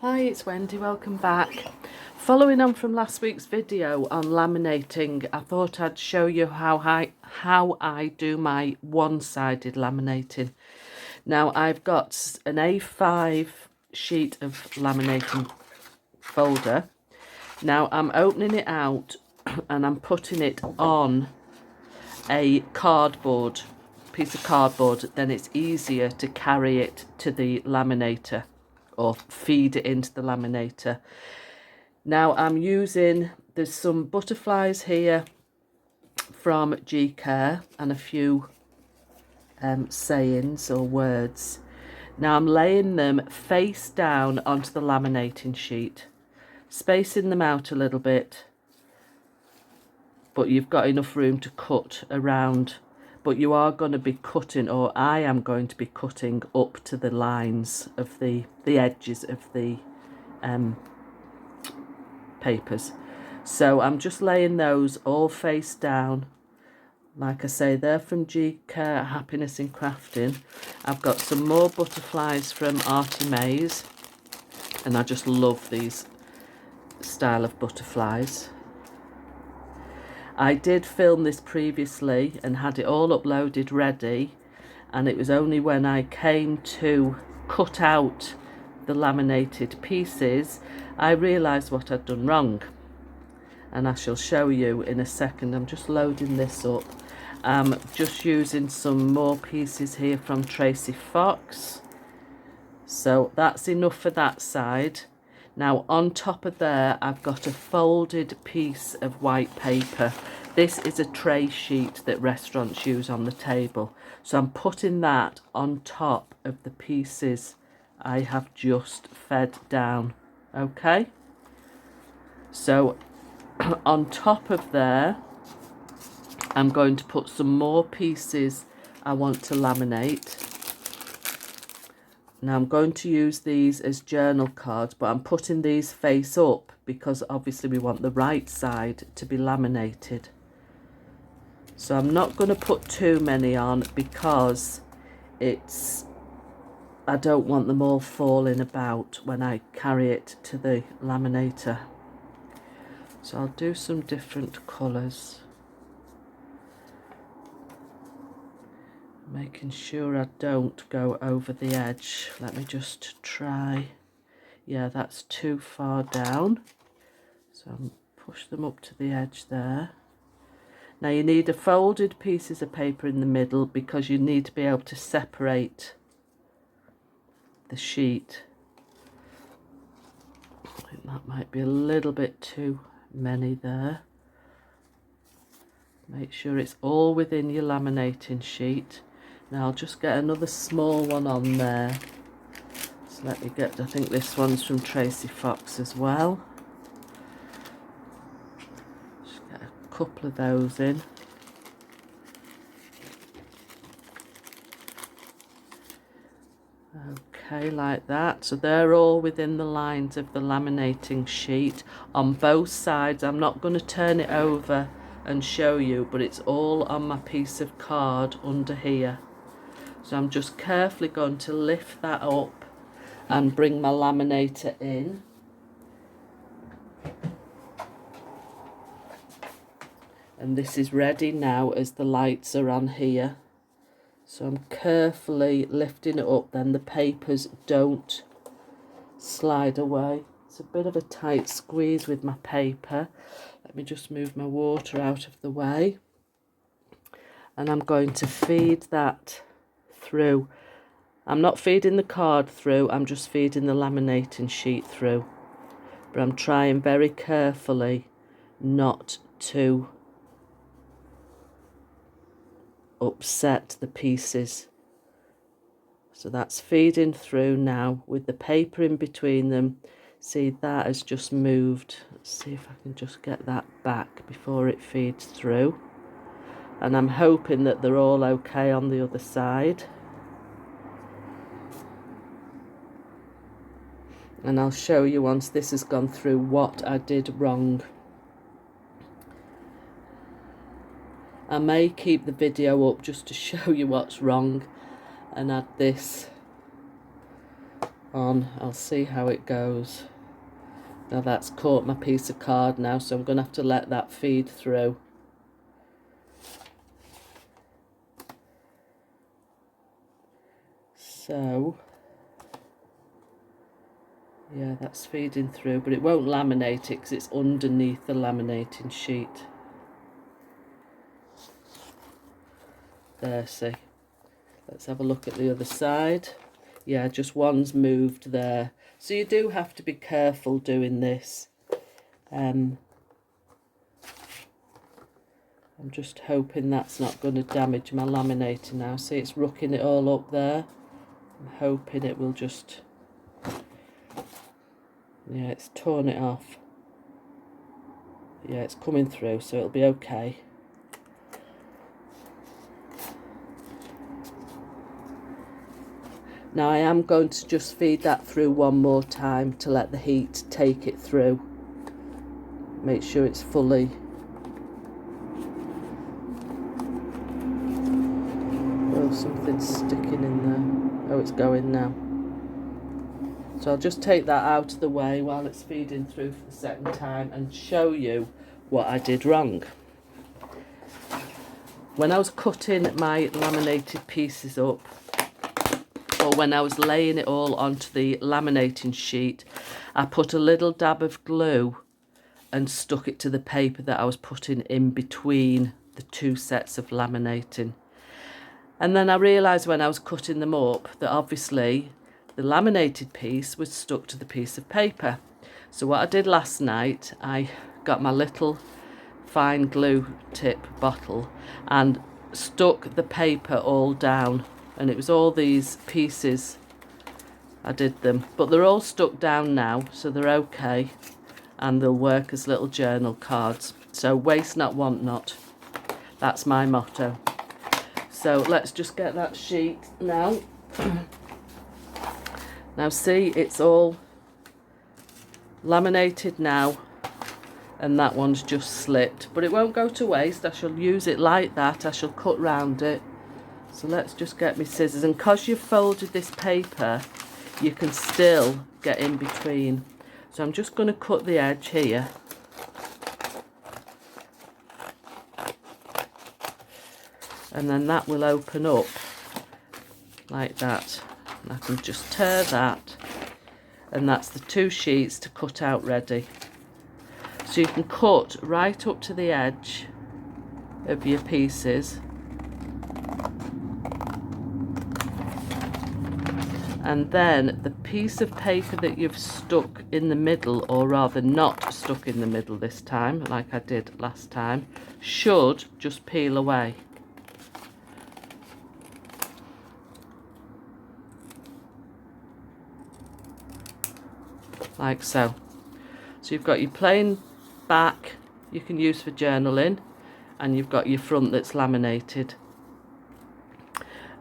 Hi, it's Wendy, welcome back. Following on from last week's video on laminating, I thought I'd show you how I do my one-sided laminating. Now I've got an A5 sheet of laminating folder. Now I'm opening it out and I'm putting it on a cardboard, piece of cardboard, then it's easier to carry it to the laminator or feed it into the laminator. Now I'm using, there's some butterflies here from G-Care and a few sayings or words. Now I'm laying them face down onto the laminating sheet, spacing them out a little bit, but you've got enough room to cut around. But you are going to be cutting, or I am going to be cutting up to the lines of the edges of the papers. So I'm just laying those all face down. Like I say, they're from G-Care Happiness in Crafting. I've got some more butterflies from Artie Mays, and I just love these style of butterflies. I did film this previously and had it all uploaded ready, and it was only when I came to cut out the laminated pieces I realised what I'd done wrong, and I shall show you in a second. I'm just loading this up. I'm just using some more pieces here from Tracy Fox, so that's enough for that side. Now on top of there I've got a folded piece of white paper. This is a tray sheet that restaurants use on the table, so I'm putting that on top of the pieces I have just fed down. Okay, so on top of there I'm going to put some more pieces I want to laminate. Now I'm going to use these as journal cards, but I'm putting these face up because obviously we want the right side to be laminated. So I'm not going to put too many on because I don't want them all falling about when I carry it to the laminator. So I'll do some different colours, making sure I don't go over the edge. Let me just try. Yeah, that's too far down, so I'll push them up to the edge there. Now you need a folded pieces of paper in the middle because you need to be able to separate the sheet. I think that might be a little bit too many there. Make sure it's all within your laminating sheet. Now I'll just get another small one on there. So let me get, I think this one's from Tracy Fox as well. Just get a couple of those in. Okay, like that. So they're all within the lines of the laminating sheet on both sides. I'm not going to turn it over and show you, but it's all on my piece of card under here. So I'm just carefully going to lift that up and bring my laminator in. And this is ready now as the lights are on here. So I'm carefully lifting it up, then the papers don't slide away. It's a bit of a tight squeeze with my paper. Let me just move my water out of the way. And I'm going to feed that through. I'm not feeding the card through, I'm just feeding the laminating sheet through. But I'm trying very carefully not to upset the pieces. So that's feeding through now with the paper in between them. See, that has just moved. Let's see if I can just get that back before it feeds through. And I'm hoping that they're all okay on the other side. And I'll show you once this has gone through what I did wrong. I may keep the video up just to show you what's wrong and add this on. I'll see how it goes. Now that's caught my piece of card now, so I'm going to have to let that feed through. So, yeah, that's feeding through, but it won't laminate it because it's underneath the laminating sheet. There, see. Let's have a look at the other side. Yeah, just one's moved there. So you do have to be careful doing this. I'm just hoping that's not going to damage my laminator now. See, it's rooking it all up there. I'm hoping it will just... Yeah, it's torn it off. Yeah, it's coming through, so it'll be okay. Now I am going to just feed that through one more time to let the heat take it through. Make sure it's fully... Oh, something's sticking in there. Oh, it's going now. So I'll just take that out of the way while it's feeding through for the second time and show you what I did wrong. When I was cutting my laminated pieces up, or when I was laying it all onto the laminating sheet, I put a little dab of glue and stuck it to the paper that I was putting in between the two sets of laminating. And then I realised when I was cutting them up that obviously the laminated piece was stuck to the piece of paper. So what I did last night, I got my little fine glue tip bottle and stuck the paper all down, and it was all these pieces I did them, but they're all stuck down now, so they're okay, and they'll work as little journal cards. So waste not, want not, that's my motto. So let's just get that sheet now. Now see, it's all laminated now, and that one's just slipped, but it won't go to waste. I shall use it like that. I shall cut round it. So let's just get my scissors, and because you've folded this paper, you can still get in between. So I'm just going to cut the edge here. And then that will open up like that. And I can just tear that, and that's the two sheets to cut out ready. So you can cut right up to the edge of your pieces, and then the piece of paper that you've stuck in the middle, or rather not stuck in the middle this time like I did last time, should just peel away. Like so. So you've got your plain back you can use for journaling, and you've got your front that's laminated.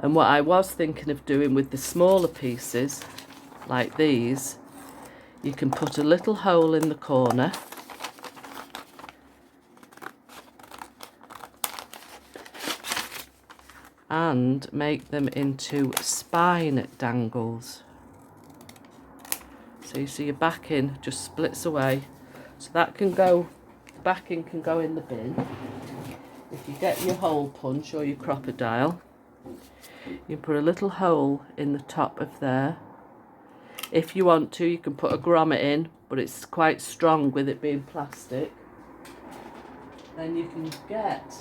And what I was thinking of doing with the smaller pieces, like these, you can put a little hole in the corner, and make them into spine dangles. So you see your backing just splits away, so that can go, the backing can go in the bin. If you get your hole punch or your crocodile, you put a little hole in the top of there. If you want to, you can put a grommet in, but it's quite strong with it being plastic. Then you can get,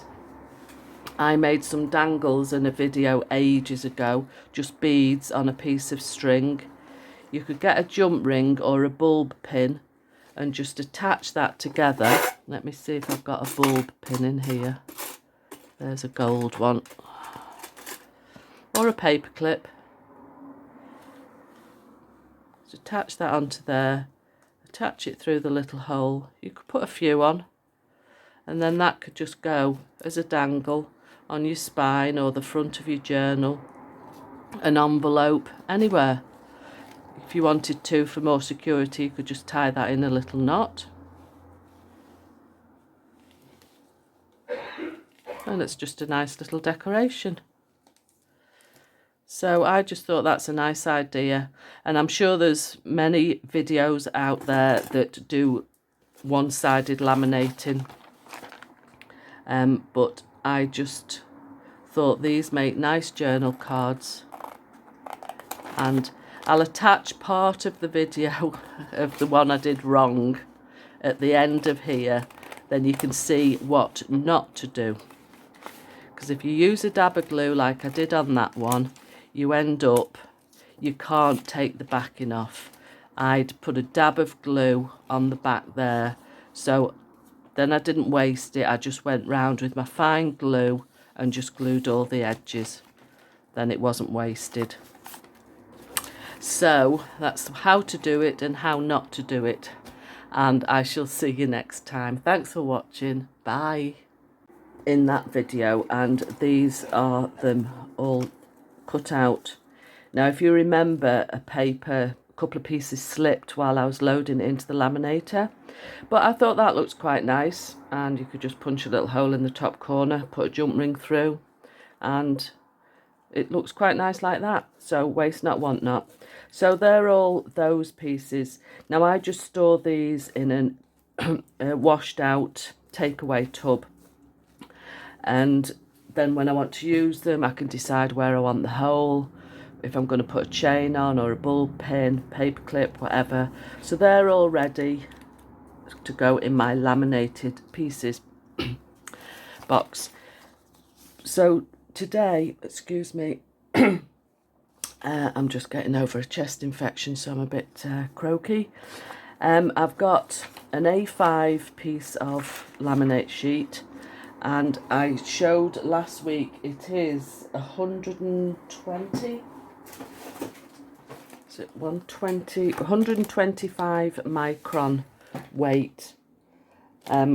I made some dangles in a video ages ago, just beads on a piece of string. You could get a jump ring or a bulb pin and just attach that together. Let me see if I've got a bulb pin in here. There's a gold one. Or a paper clip. Just attach that onto there. Attach it through the little hole. You could put a few on. And then that could just go as a dangle on your spine or the front of your journal. An envelope, anywhere. If you wanted to, for more security, you could just tie that in a little knot. And it's just a nice little decoration. So I just thought that's a nice idea, and I'm sure there's many videos out there that do one-sided laminating, but I just thought these make nice journal cards, and I'll attach part of the video of the one I did wrong at the end of here, then you can see what not to do. Because if you use a dab of glue like I did on that one, you end up, you can't take the backing off. I'd put a dab of glue on the back there, so then I didn't waste it. I just went round with my fine glue and just glued all the edges. Then it wasn't wasted. So that's how to do it and how not to do it. And I shall see you next time. Thanks for watching. Bye. In that video, and these are them all cut out. Now if you remember, a couple of pieces slipped while I was loading it into the laminator, but I thought that looks quite nice, and you could just punch a little hole in the top corner, put a jump ring through, and it looks quite nice like that. So waste not, want not. So they're all those pieces. Now I just store these in a washed out takeaway tub, and then when I want to use them, I can decide where I want the hole, if I'm going to put a chain on or a bulb pin, paper clip, whatever. So they're all ready to go in my laminated pieces box. So today, excuse me, I'm just getting over a chest infection, so I'm a bit croaky. I've got an A5 piece of laminate sheet, and I showed last week it is 120, is it 125 micron weight,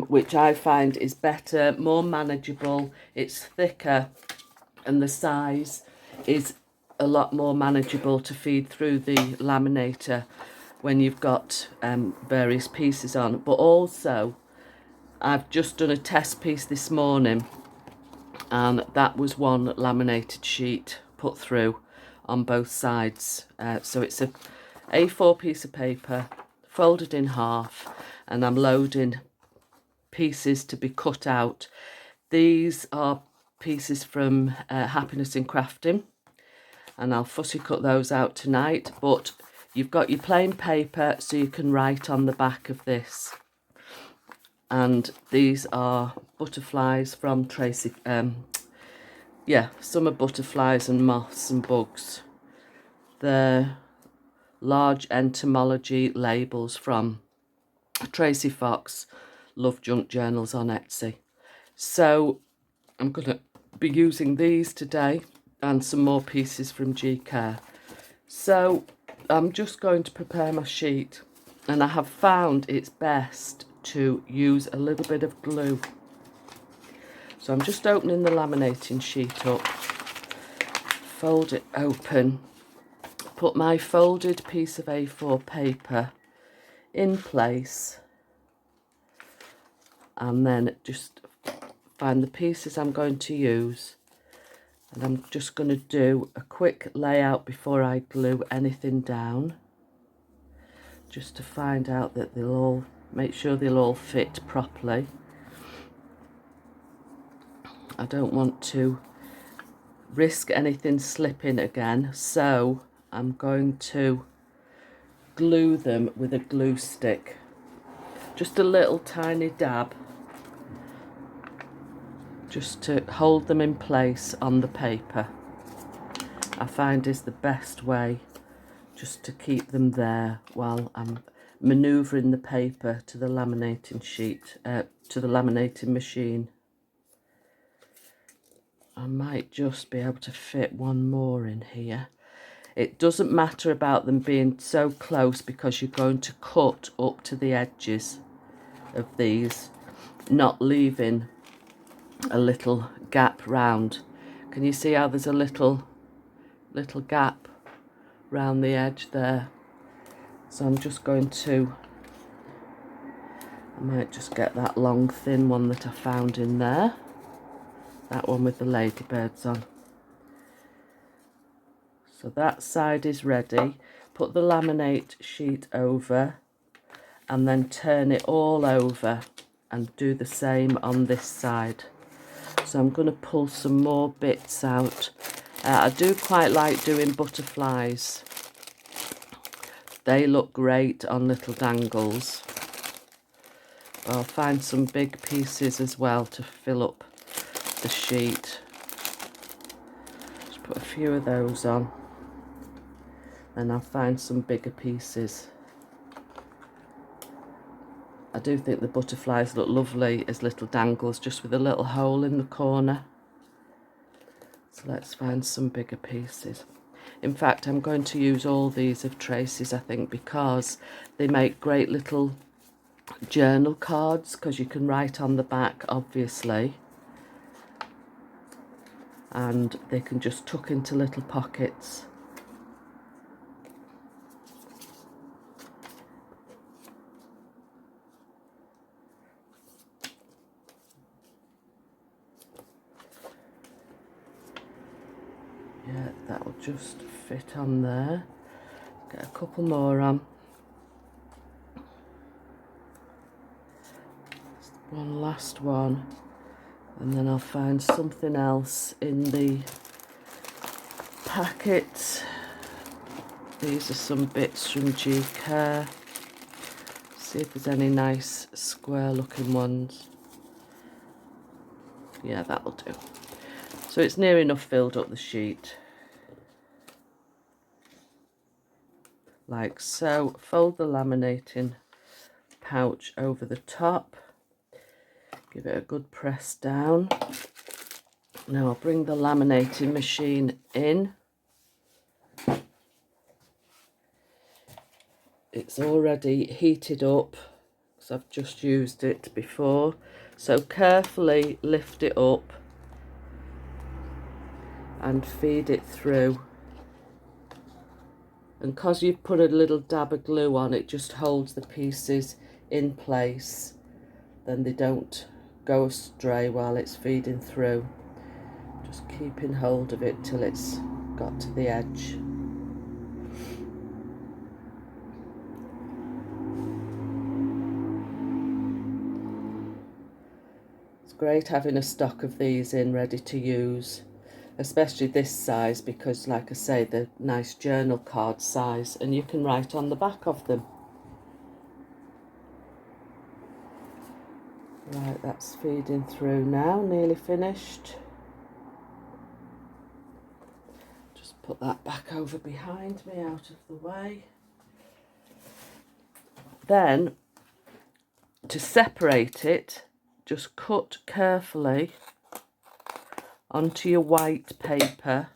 which I find is better, more manageable, it's thicker, and the size is a lot more manageable to feed through the laminator when you've got various pieces on. But also I've just done a test piece this morning, and that was one laminated sheet put through on both sides. So it's a A4 piece of paper folded in half, and I'm loading pieces to be cut out. These are pieces from Happiness in Crafting, and I'll fussy cut those out tonight. But you've got your plain paper, so you can write on the back of this. And these are butterflies from Tracy, summer butterflies and moths and bugs. They're large entomology labels from Tracy Fox, Love Junk Journals on Etsy. So I'm going to be using these today, and some more pieces from G-Care. So I'm just going to prepare my sheet, and I have found it's best to use a little bit of glue. So I'm just opening the laminating sheet up, fold it open, put my folded piece of A4 paper in place, and then just find the pieces I'm going to use, and I'm just going to do a quick layout before I glue anything down, just to find out that they'll all, make sure they'll all fit properly. I don't want to risk anything slipping again, so I'm going to glue them with a glue stick, just a little tiny dab, just to hold them in place on the paper. I find is the best way, just to keep them there while I'm manoeuvring the paper to the laminating sheet, to the laminating machine. I might just be able to fit one more in here. It doesn't matter about them being so close, because you're going to cut up to the edges of these, not leaving a little gap round. Can you see how there's a little gap round the edge there? So I'm just going to, I might just get that long thin one that I found in there, that one with the ladybirds on. So that side is ready. Put the laminate sheet over and then turn it all over and do the same on this side. So I'm going to pull some more bits out. I do quite like doing butterflies. They look great on little dangles. I'll find some big pieces as well to fill up the sheet. Just put a few of those on. And I'll find some bigger pieces. I do think the butterflies look lovely as little dangles, just with a little hole in the corner. So let's find some bigger pieces. In fact, I'm going to use all these of Tracy's, I think, because they make great little journal cards, because you can write on the back, obviously. And they can just tuck into little pockets. Yeah, that will just fit on there. Get a couple more on. One last one. And then I'll find something else in the packet. These are some bits from G-Care. See if there's any nice square looking ones. Yeah, that'll do. So it's near enough filled up the sheet. Like so. Fold the laminating pouch over the top. Give it a good press down. Now I'll bring the laminating machine in. It's already heated up because I've just used it before. So carefully lift it up and feed it through. And because you've put a little dab of glue on, it just holds the pieces in place. Then they don't go astray while it's feeding through. Just keeping hold of it till it's got to the edge. It's great having a stock of these in ready to use, especially this size, because like I say, they're nice journal card size and you can write on the back of them. Right, that's feeding through now, nearly finished. Just put that back over behind me, out of the way. Then, to separate it, just cut carefully onto your white paper.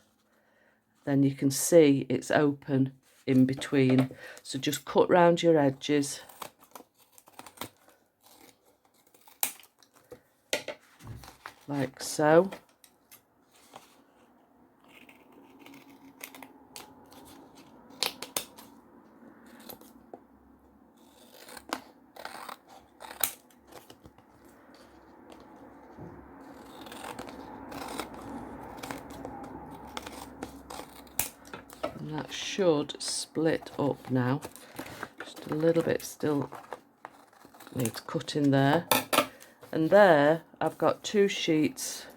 Then you can see it's open in between. So just cut round your edges. Like so. And that should split up now. Just a little bit still needs cutting there. And there I've got 2 sheets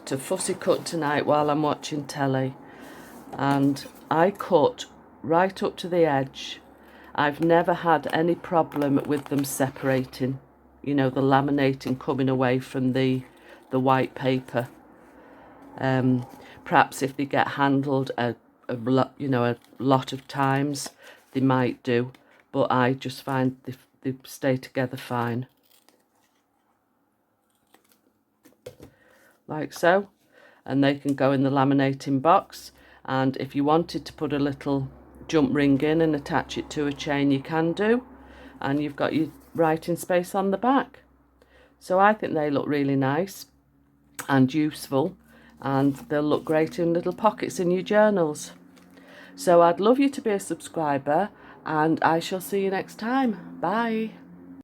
to fussy cut tonight while I'm watching telly. And I cut right up to the edge. I've never had any problem with them separating. You know, the laminating coming away from the white paper. Perhaps if they get handled a lot of times, they might do. But I just find they stay together fine. Like so. And they can go in the laminating box. And if you wanted to put a little jump ring in and attach it to a chain, you can do. And you've got your writing space on the back. So I think they look really nice and useful. And they'll look great in little pockets in your journals. So I'd love you to be a subscriber. And I shall see you next time. Bye.